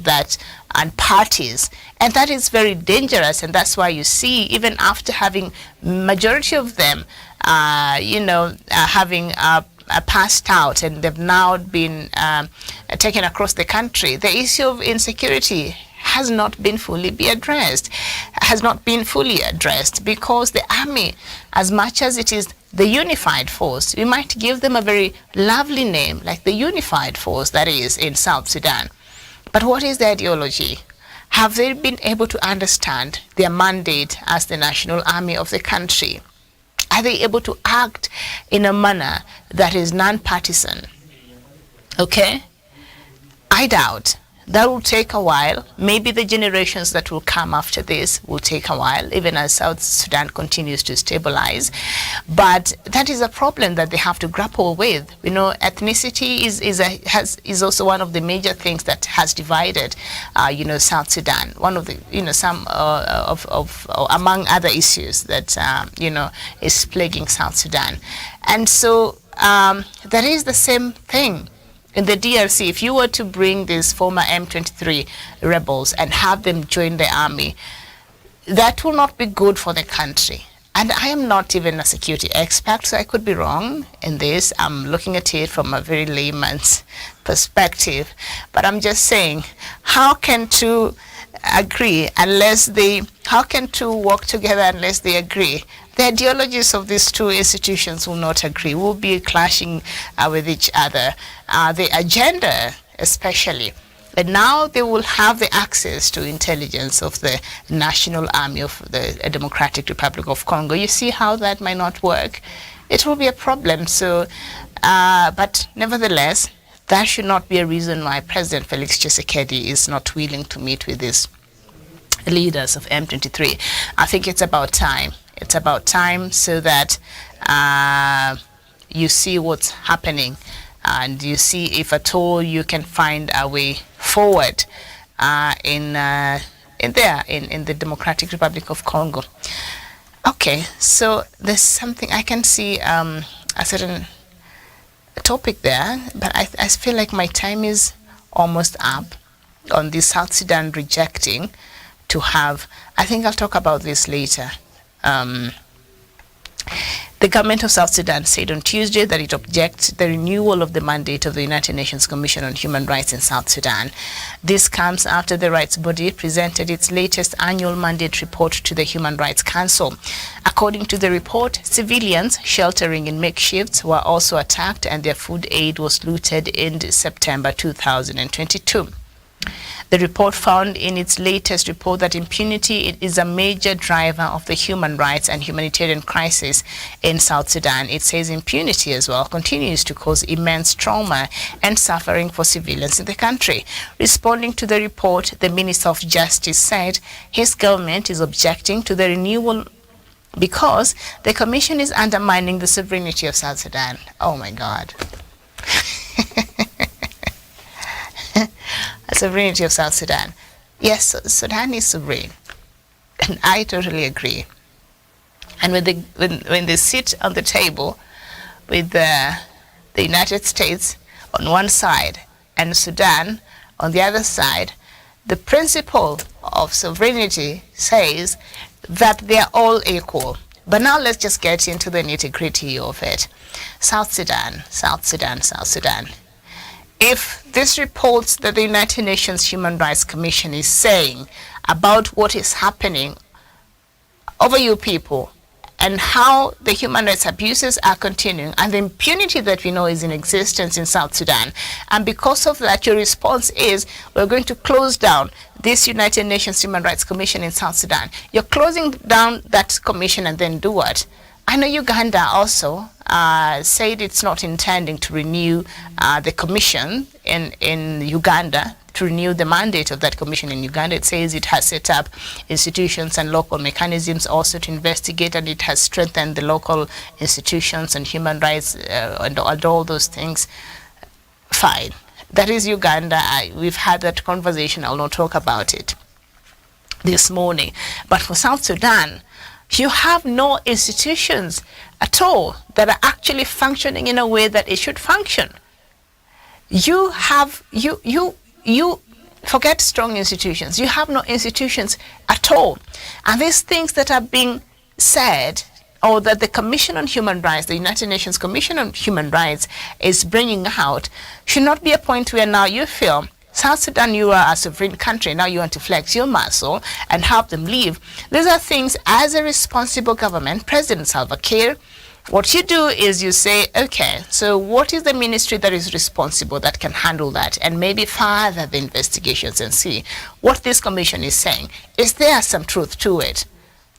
and parties, and that is very dangerous. And that's why you see, even after having majority of them having passed out and they've now been taken across the country, the issue of insecurity has not been fully addressed, because the army, as much as it is the unified force, we might give them a very lovely name like the unified force that is in South Sudan. But what is the ideology? Have they been able to understand their mandate as the national army of the country? Are they able to act in a manner that is non-partisan? Okay? I doubt. That will take a while. Maybe the generations that will come after this will take a while, even as South Sudan continues to stabilize. But that is a problem that they have to grapple with. Ethnicity is also one of the major things that has divided, South Sudan. One of the, some among other issues that, is plaguing South Sudan. And so there is the same thing. In the DRC, if you were to bring these former M23 rebels and have them join the army, that will not be good for the country. And I am not even a security expert, so I could be wrong in this. I'm looking at it from a very layman's perspective. But I'm just saying, how can two agree how can two work together unless they agree? The ideologies of these two institutions will not agree, will be clashing with each other. The agenda especially. And now they will have the access to intelligence of the National Army of the Democratic Republic of Congo. You see how that might not work? It will be a problem. So, but nevertheless, that should not be a reason why President Felix Tshisekedi is not willing to meet with these leaders of M23. I think it's about time. It's about time so that you see what's happening and you see if at all you can find a way forward in the Democratic Republic of Congo. Okay, so there's something I can see a certain topic there, but I feel like my time is almost up on the South Sudan rejecting to have. I think I'll talk about this later. The government of South Sudan said on Tuesday that it objects the renewal of the mandate of the United Nations Commission on Human Rights in South Sudan. This comes after the rights body presented its latest annual mandate report to the Human Rights Council. According to the report, civilians sheltering in makeshifts were also attacked and their food aid was looted in September 2022. The report found in its latest report that impunity is a major driver of the human rights and humanitarian crisis in South Sudan. It says impunity as well continues to cause immense trauma and suffering for civilians in the country. Responding to the report, the Minister of Justice said his government is objecting to the renewal because the commission is undermining the sovereignty of South Sudan. Oh my God. Sovereignty of South Sudan. Yes, Sudan is sovereign, and I totally agree. And when they sit on the table with the United States on one side and Sudan on the other side, the principle of sovereignty says that they are all equal. But now let's just get into the nitty-gritty of it. South Sudan, South Sudan, South Sudan. If this reports that the United Nations Human Rights Commission is saying about what is happening over you people and how the human rights abuses are continuing and the impunity that we know is in existence in South Sudan, and because of that your response is we're going to close down this United Nations Human Rights Commission in South Sudan. You're closing down that commission and then do what? I know Uganda also said it's not intending to renew the commission in Uganda, to renew the mandate of that commission in Uganda. It says it has set up institutions and local mechanisms also to investigate, and it has strengthened the local institutions and human rights and all those things. Fine. That is Uganda. We've had that conversation. I'll not talk about it this morning. But for South Sudan, you have no institutions at all that are actually functioning in a way that it should function. You forget strong institutions. You have no institutions at all. And these things that are being said, or that the Commission on Human Rights, the United Nations Commission on Human Rights is bringing out, should not be a point where now you feel South Sudan, you are a sovereign country, now you want to flex your muscle and help them leave. These are things, as a responsible government, President Salva Kiir, what you do is you say, okay, so what is the ministry that is responsible that can handle that, and maybe further the investigations and see what this commission is saying. Is there some truth to it?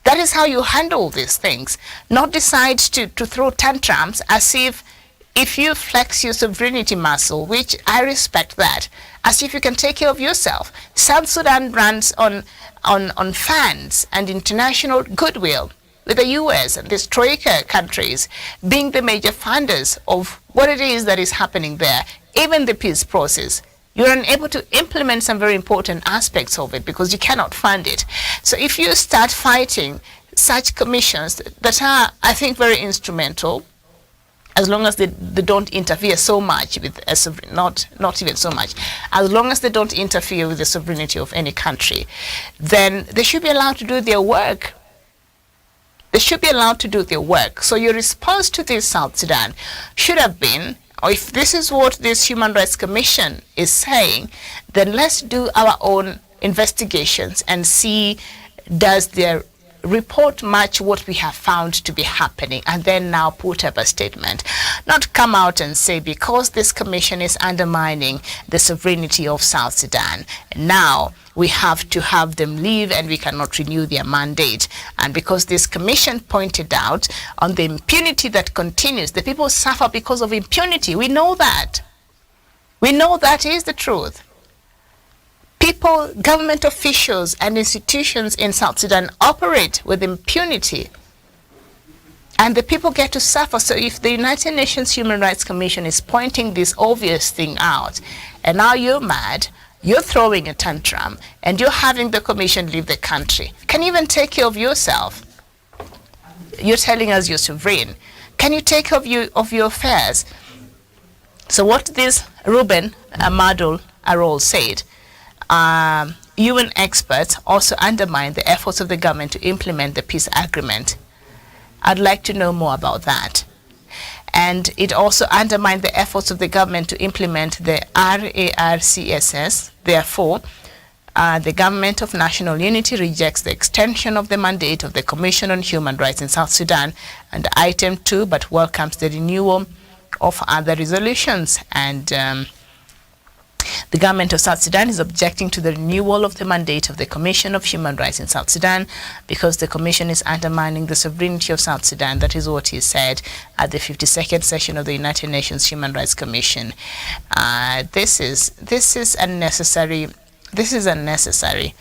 That is how you handle these things, not decide to throw tantrums as if you flex your sovereignty muscle, which I respect that, as if you can take care of yourself. South Sudan runs on funds and international goodwill, with the US and these troika countries being the major funders of what it is that is happening there, even the peace process. You're unable to implement some very important aspects of it because you cannot fund it. So if you start fighting such commissions that are, I think, very instrumental, as long as they don't interfere so much with not even so much, as long as they don't interfere with the sovereignty of any country, then they should be allowed to do their work. They should be allowed to do their work. So your response to this South Sudan should have been, or if this is what this Human Rights Commission is saying, then let's do our own investigations and see, does their report match what we have found to be happening, and then now put up a statement. Not come out and say, because this commission is undermining the sovereignty of South Sudan, now we have to have them leave and we cannot renew their mandate. And because this commission pointed out on the impunity that continues, the people suffer because of impunity. We know that. We know that is the truth. People, government officials and institutions in South Sudan operate with impunity, and the people get to suffer. So if the United Nations Human Rights Commission is pointing this obvious thing out, and now you're mad, you're throwing a tantrum, and you're having the commission leave the country, can you even take care of yourself? You're telling us you're sovereign. Can you take care of your affairs? So what this Ruben Amadou Arol said, UN experts also undermine the efforts of the government to implement the peace agreement. I'd like to know more about that. And it also undermined the efforts of the government to implement the RARCSS. Therefore, the Government of National Unity rejects the extension of the mandate of the Commission on Human Rights in South Sudan and item 2, but welcomes the renewal of other resolutions. And the government of South Sudan is objecting to the renewal of the mandate of the Commission of Human Rights in South Sudan because the Commission is undermining the sovereignty of South Sudan. That is what he said at the 52nd session of the United Nations Human Rights Commission. This is unnecessary. This is unnecessary.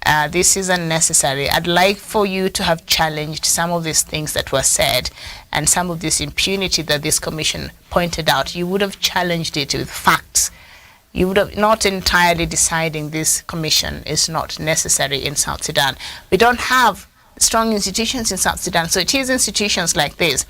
I'd like for you to have challenged some of these things that were said and some of this impunity that this commission pointed out. You would have challenged it with facts. You would have not entirely deciding this commission is not necessary in South Sudan. We don't have strong institutions in South Sudan, so it is institutions like this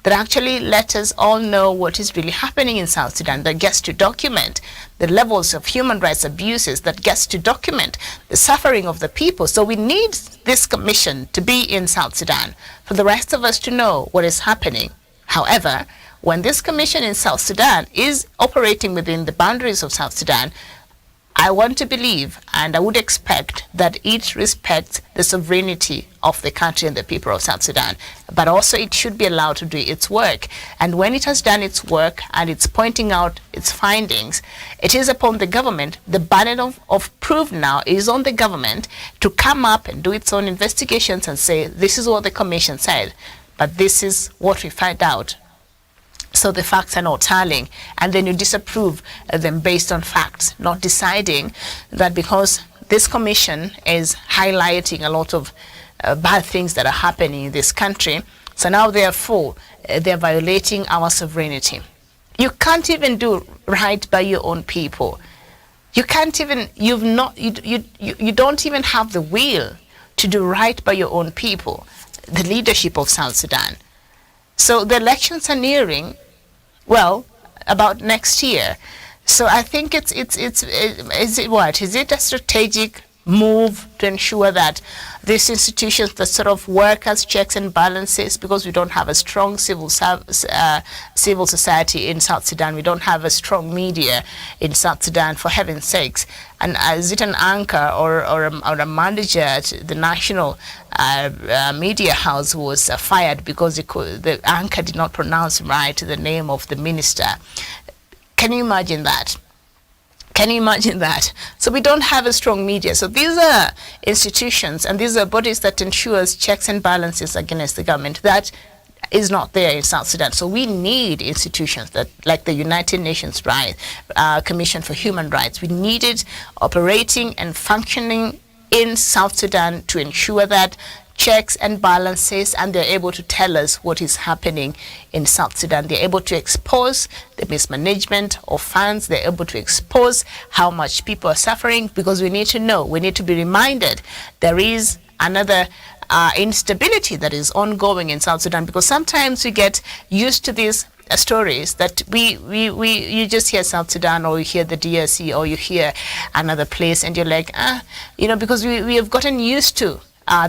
that actually let us all know what is really happening in South Sudan, that gets to document the levels of human rights abuses, that gets to document the suffering of the people. So we need this commission to be in South Sudan for the rest of us to know what is happening. However, when this commission in South Sudan is operating within the boundaries of South Sudan, I want to believe and I would expect that it respects the sovereignty of the country and the people of South Sudan, but also it should be allowed to do its work. And when it has done its work and it's pointing out its findings, it is upon the government, the burden of proof now is on the government to come up and do its own investigations and say, this is what the commission said, but this is what we find out. So the facts are not telling, and then you disapprove them based on facts, not deciding that because this commission is highlighting a lot of bad things that are happening in this country, so now therefore they're violating our sovereignty. You can't even do right by your own people. You can't even, you don't even have the will to do right by your own people, the leadership of South Sudan. So the elections are nearing, well, about next year. So I think is it a strategic move to ensure that these institutions that sort of work as checks and balances, because we don't have a strong civil society in South Sudan, we don't have a strong media in South Sudan, for heaven's sakes. And is it an anchor or a manager at the national media house who was fired because the anchor did not pronounce right the name of the minister? Can you imagine that? Can you imagine that? So we don't have a strong media. So these are institutions and these are bodies that ensures checks and balances against the government. That is not there in South Sudan. So we need institutions that, like the United Nations Commission for Human Rights, we need it operating and functioning in South Sudan to ensure that checks and balances, and they're able to tell us what is happening in South Sudan. They're able to expose the mismanagement of funds. They're able to expose how much people are suffering, because we need to know, we need to be reminded there is another instability that is ongoing in South Sudan, because sometimes we get used to these stories that you just hear South Sudan, or you hear the DRC, or you hear another place, and you're like, because we have gotten used to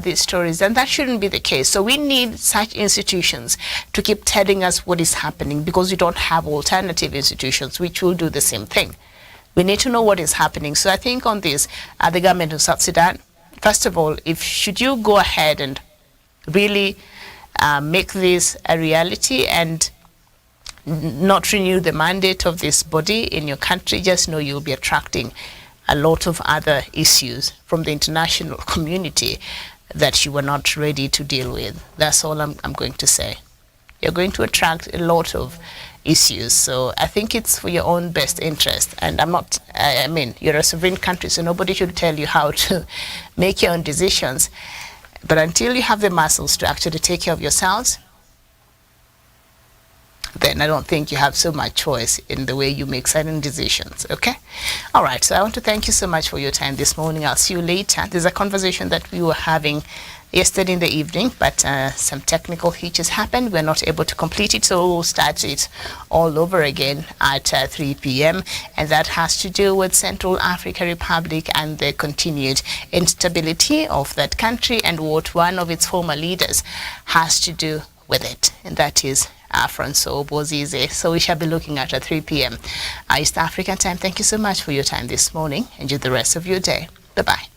these stories, and that shouldn't be the case. So we need such institutions to keep telling us what is happening, because we don't have alternative institutions which will do the same thing. We need to know what is happening. So I think on this, the government of South Sudan, first of all, should you go ahead and really make this a reality and not renew the mandate of this body in your country, just know you'll be attracting a lot of other issues from the international community that you were not ready to deal with. That's all I'm going to say. You're going to attract a lot of issues. So I think it's for your own best interest. And you're a sovereign country, so nobody should tell you how to make your own decisions. But until you have the muscles to actually take care of yourselves, then I don't think you have so much choice in the way you make certain decisions, okay? All right, so I want to thank you so much for your time this morning. I'll see you later. There's a conversation that we were having yesterday in the evening, but some technical hitches happened. We're not able to complete it, so we'll start it all over again at 3 p.m. And that has to do with Central African Republic and the continued instability of that country and what one of its former leaders has to do with it, and that is Francois Bozize. So we shall be looking at 3 p.m. East African time. Thank you so much for your time this morning. Enjoy the rest of your day. Bye-bye.